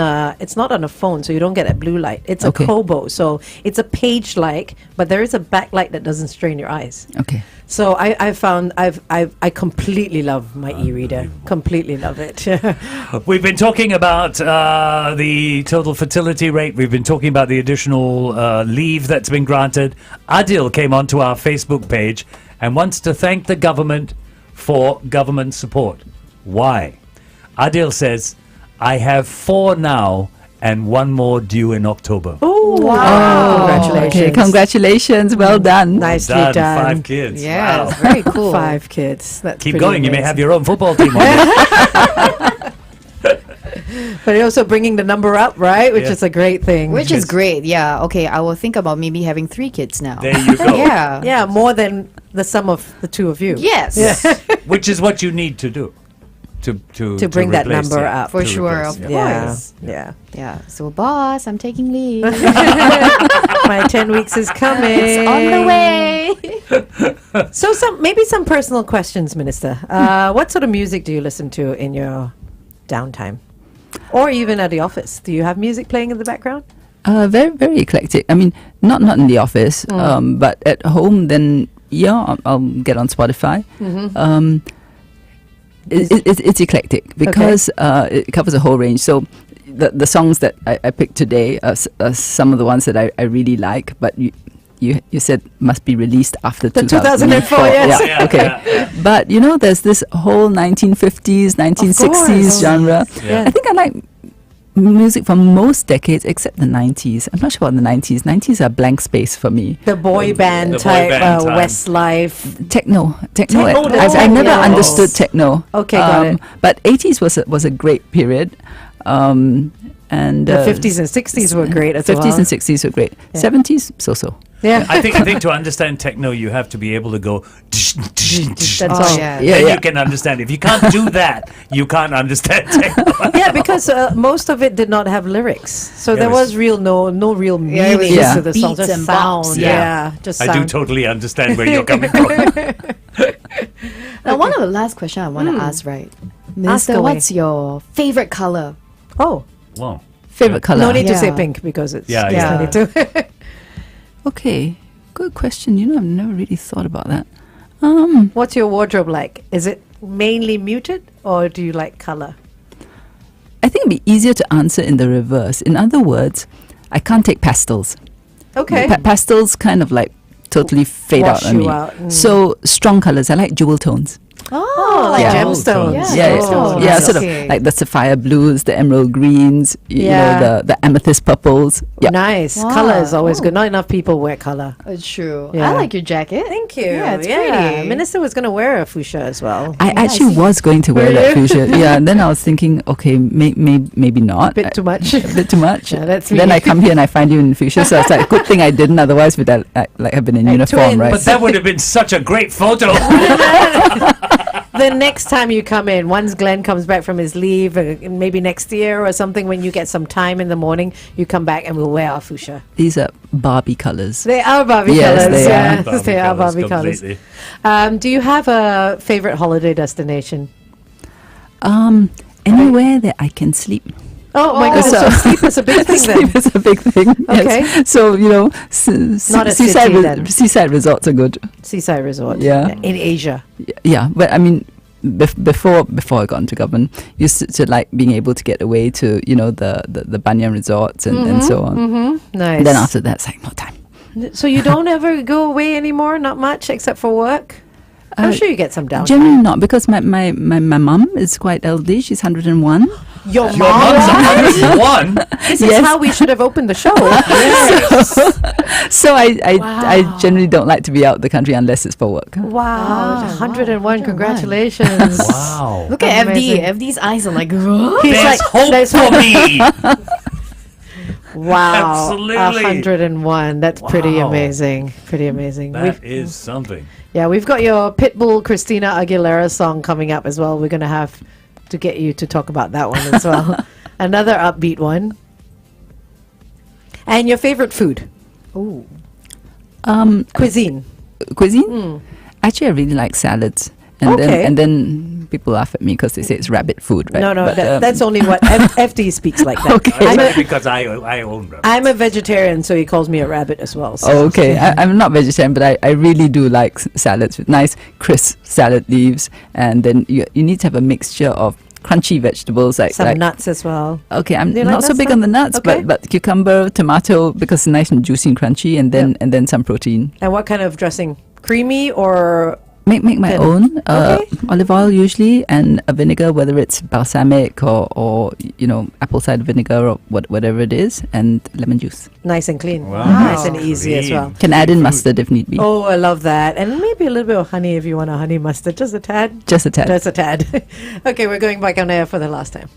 a phone, so you don't get a blue light. It's Okay. a Kobo, so it's a page like, but there is a backlight that doesn't strain your eyes. Okay. So I found I completely love my e-reader. Completely love it. We've been talking about the total fertility rate. We've been talking about the additional leave that's been granted. Adil came onto our Facebook page and wants to thank the government for government support. Why? Adil says, I have 4 now and 1 more due in October. Oh, Wow. Congratulations. Okay, congratulations. Well done. Nicely Done. done. 5 kids. Yeah, Wow. it's very cool. 5 kids. That's Keep pretty going. You may amazing. have your own football team on it. But you're also bringing the number up, right? Which Yeah. is a great thing. Which is great. Yeah. Okay, I will think about maybe having 3 kids now. There you go. Yeah. yeah, more than the sum of the 2 of you. Yes. Which is what you need to do. To bring that replace, number yeah, up. For to sure, replace, of yeah. course. Yeah. Yeah. So, boss, I'm taking leave. My 10 weeks is coming. It's on the way. So maybe some personal questions, Minister. What sort of music do you listen to in your downtime? Or even at the office? Do you have music playing in the background? Very, very eclectic. I mean, not in the office, but at home, then, yeah, I'll get on Spotify. It's eclectic because it covers a whole range. So the songs that I picked today are some of the ones that I really like, but you said must be released after The 2004, yes. Yeah, okay. But there's this whole 1950s, 1960s course. genre. Yeah. I think I like music from most decades except the 90s. I'm not sure about the 90s. 90s are blank space for me. The boy band the boy type, band time. Westlife. Techno. Techno, I never yes. understood techno. Okay, got it. But 80s was a great period. And The 50s and 60s were great as 50s well. and 60s were great. Yeah. 70s, so-so. Yeah. I think to understand techno, you have to be able to go. That's Oh, all. yeah. Then you can understand. If you can't do that, you can't understand techno. Yeah, because most of it did not have lyrics, so Yeah, there it was was- no real meaning Yeah, it was just to the song. beats Just and sound. bops. Yeah, just I sound. do totally understand where you're coming from. Now, one of the last question I want to ask, right? Minister, away. what's your favorite color? Oh, Wow. Favorite color? no need to say Yeah. pink because it's Yeah, yeah. 22. Okay, good question. I've never really thought about that. What's your wardrobe like? Is it mainly muted or do you like color? I think it'd be easier to answer in the reverse. In other words, I can't take pastels. Okay. Pastels kind of like totally fade Wash out on you me. out, So strong colors. I like jewel tones. Oh, like Yeah. gemstones. Yeah. Yeah, Oh, yeah, nice. sort Okay. of like the sapphire blues, the emerald greens, you Yeah. know, the amethyst purples. Yeah. Nice. Wow. Color is always Oh. good. Not enough people wear color. It's true. Yeah. I like your jacket. Thank you. Yeah, it's pretty. Minister was going to wear a fuchsia as well. I actually was going to wear Were that you? fuchsia. Yeah, and then I was thinking, okay, maybe not. Bit too much. A bit too much. Yeah, that's Then me. I come here and I find you in fuchsia, so it's like good thing I didn't. Otherwise, we'd like have been in Like uniform, twins. right? But that would have been such a great photo. The next time you come in, once Glenn comes back from his leave, maybe next year or something, when you get some time in the morning, you come back and we'll wear our fuchsia. These are Barbie colors. They are Barbie Yes, colors. they are. Yes, they are Barbie colors. completely. Do you have a favorite holiday destination? Anywhere that I can sleep. Oh my goodness, so sleep is a big thing then. Sleep is a big thing. Okay. Yes. So Not a seaside city then. seaside resorts are good. Seaside resort. Yeah. In Asia. Yeah, but I mean, before I got into government, used to like being able to get away to the Banyan resorts and so on. Nice. And then after that, it's like no time. So you don't ever go away anymore? Not much except for work? I'm sure you get some downtime. Generally not, because my mum is quite elderly. She's 101. Your Your mom's 101. This is how we should have opened the show. So I generally don't like to be out the country unless it's for work. Wow. 101. Congratulations. Wow. Look at Amazing. FD. FD's eyes are like, "Huh?" He's There's like, hope there's for me. Wow. Absolutely. 101. That's pretty Wow. amazing. Pretty amazing. That is something. We've got your Pitbull Christina Aguilera song coming up as well. We're going to have to get you to talk about that one as well. Another upbeat one. And your favorite food? Cuisine. Cuisine. Actually, I really like salads. And Okay. then people laugh at me because they say it's rabbit food, right? No, But, that's only what FD speaks like that. Okay. That's I'm only a, because I own them. I'm a vegetarian, so he calls me a rabbit as well. So. Oh, okay. I'm not vegetarian, but I really do like salads with nice crisp salad leaves, and then you need to have a mixture of crunchy vegetables like Some nuts as well. Okay, I'm Do you like not so nuts big then? on the nuts, Okay. but cucumber, tomato, because it's nice and juicy and crunchy, and then some protein. And what kind of dressing? Creamy or Make my Then- own Okay. olive oil usually, and a vinegar, whether it's balsamic or apple cider vinegar or whatever it is, and lemon juice. nice and clean? Wow. Nice and easy as Clean. well. Can add in Food. mustard if need be. Oh, I love that. And maybe a little bit of honey if you want a honey mustard. Just a tad. Just a tad. Just a tad. Okay, we're going back on air for the last time.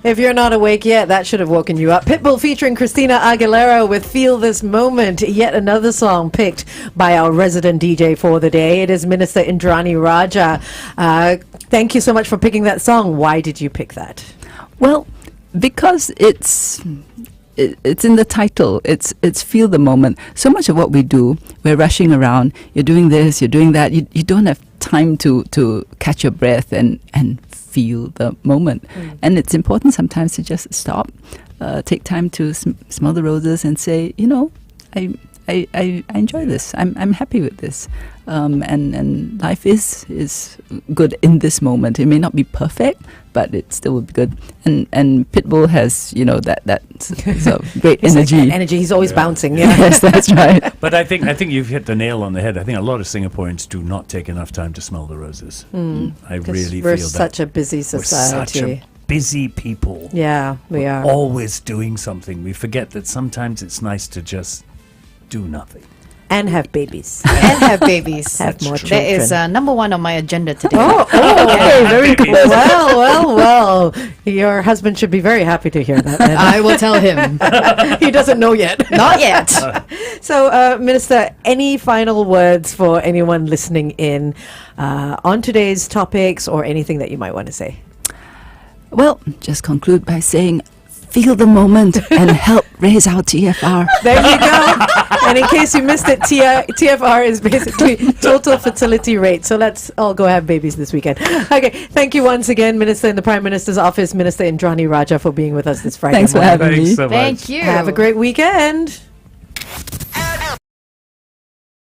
If you're not awake yet, that should have woken you up. Pitbull featuring Christina Aguilera with Feel This Moment, yet another song picked by our resident DJ for the day. It is Minister Indranee Rajah. Thank you so much for picking that song. Why did you pick that? Well, because it's in the title. It's feel the moment. So much of what we do, we're rushing around. You're doing this, you're doing that. You don't have time to catch your breath and feel the moment. And it's important sometimes to just stop, take time to smell the roses and say, I I enjoy this. I'm happy with this, and life is good in this moment. It may not be perfect, but it still will be good. And Pitbull has that sort of great He's energy. like that energy. He's always bouncing. Yeah. Yes, that's right. But I think you've hit the nail on the head. I think a lot of Singaporeans do not take enough time to smell the roses. I really We're feel that. such a busy We're society. such a busy people. Yeah, we are. Always doing something. We forget that sometimes it's nice to just do nothing. And have babies. And have babies. Have more That children. is number one on my agenda today. Okay, very good. Well. Your husband should be very happy to hear that. Then. I will tell him. He doesn't know yet. Not yet. So, Minister, any final words for anyone listening in on today's topics or anything that you might want to say? Well, just conclude by saying, feel the moment and help raise our TFR. There you go. And in case you missed it, TFR is basically total fertility rate. So let's all go have babies this weekend. Okay, thank you once again, Minister in the Prime Minister's Office, Minister Indranee Rajah, for being with us this Friday Thanks for morning. having me. Thanks so much. Thank you. Have a great weekend.